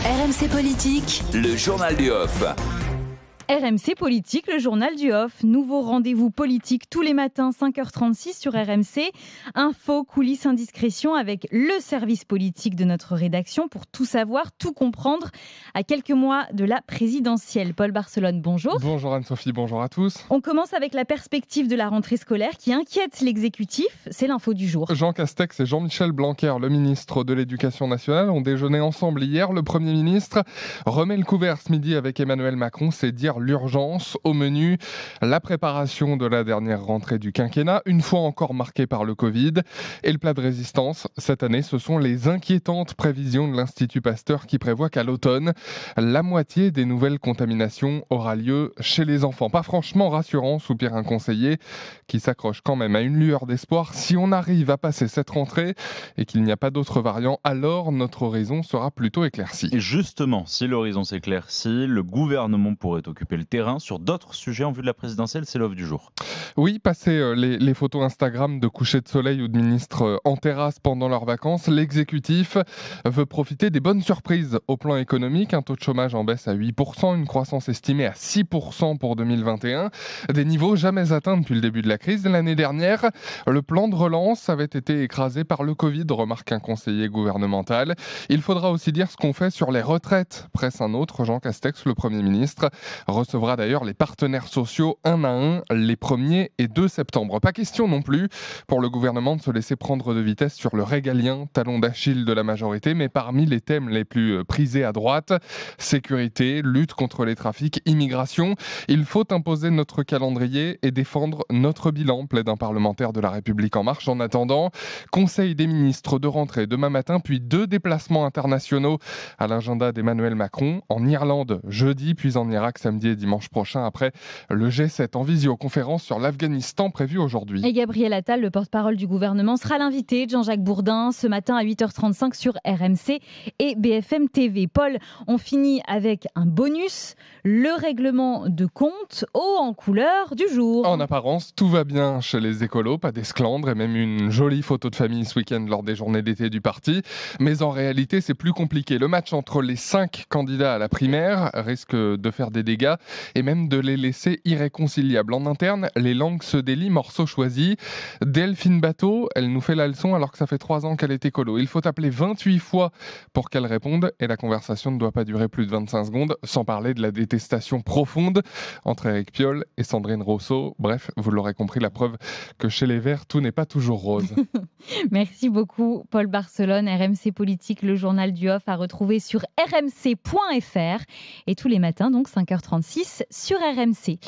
RMC Politique, le journal du off. RMC Politique, le journal du off. Nouveau rendez-vous politique tous les matins, 5h36 sur RMC. Infos, coulisses, indiscrétions avec le service politique de notre rédaction pour tout savoir, tout comprendre. À quelques mois de la présidentielle. Paul Barcelone, bonjour. Bonjour Anne-Sophie, bonjour à tous. On commence avec la perspective de la rentrée scolaire qui inquiète l'exécutif. C'est l'info du jour. Jean Castex et Jean-Michel Blanquer, le ministre de l'Éducation nationale, ont déjeuné ensemble hier. Le Premier ministre remet le couvert ce midi avec Emmanuel Macron. C'est dire l'urgence. Au menu, la préparation de la dernière rentrée du quinquennat, une fois encore marquée par le Covid. Et le plat de résistance, cette année, ce sont les inquiétantes prévisions de l'Institut Pasteur qui prévoit qu'à l'automne, la moitié des nouvelles contaminations aura lieu chez les enfants. Pas franchement rassurant, soupire un conseiller qui s'accroche quand même à une lueur d'espoir. Si on arrive à passer cette rentrée et qu'il n'y a pas d'autres variants, alors notre horizon sera plutôt éclairci. Et justement, si l'horizon s'éclaircit, le gouvernement pourrait occuper le terrain sur d'autres sujets en vue de la présidentielle. C'est l'offre du jour. Oui, passer les photos Instagram de coucher de soleil ou de ministres en terrasse pendant leurs vacances, l'exécutif veut profiter des bonnes surprises au plan économique. Un taux de chômage en baisse à 8%, une croissance estimée à 6% pour 2021. Des niveaux jamais atteints depuis le début de la crise. L'année dernière, le plan de relance avait été écrasé par le Covid, remarque un conseiller gouvernemental. Il faudra aussi dire ce qu'on fait sur les retraites, presse un autre. Jean Castex, le Premier ministre, recevra d'ailleurs les partenaires sociaux un à un les 1er et 2 septembre. Pas question non plus pour le gouvernement de se laisser prendre de vitesse sur le régalien, talon d'Achille de la majorité, mais parmi les thèmes les plus prisés à droite, sécurité, lutte contre les trafics, immigration, il faut imposer notre calendrier et défendre notre bilan, plaide un parlementaire de La République En Marche. En attendant, Conseil des ministres de rentrée demain matin, puis 2 déplacements internationaux à l'agenda d'Emmanuel Macron, en Irlande jeudi, puis en Irak samedi et dimanche prochain, après le G7 en visioconférence sur l'Afghanistan prévu aujourd'hui. Et Gabriel Attal, le porte-parole du gouvernement, sera l'invité de Jean-Jacques Bourdin ce matin à 8h35 sur RMC et BFM TV. Paul, on finit avec un bonus, le règlement de compte haut en couleur du jour. En apparence, tout va bien chez les écolos, pas d'esclandre et même une jolie photo de famille ce week-end lors des journées d'été du parti. Mais en réalité, c'est plus compliqué. Le match entre les 5 candidats à la primaire risque de faire des dégâts et même de les laisser irréconciliables. En interne, les langues se délient, morceau choisi. Delphine Bateau, elle nous fait la leçon alors que ça fait 3 ans qu'elle est écolo. Il faut appeler 28 fois pour qu'elle réponde et la conversation ne doit pas durer plus de 25 secondes, sans parler de la détestation profonde entre Éric Piolle et Sandrine Rousseau. Bref, vous l'aurez compris, la preuve que chez les Verts, tout n'est pas toujours rose. Merci beaucoup, Paul Barcelone. RMC Politique, le journal du off, à retrouver sur rmc.fr et tous les matins, donc 5h36 sur RMC.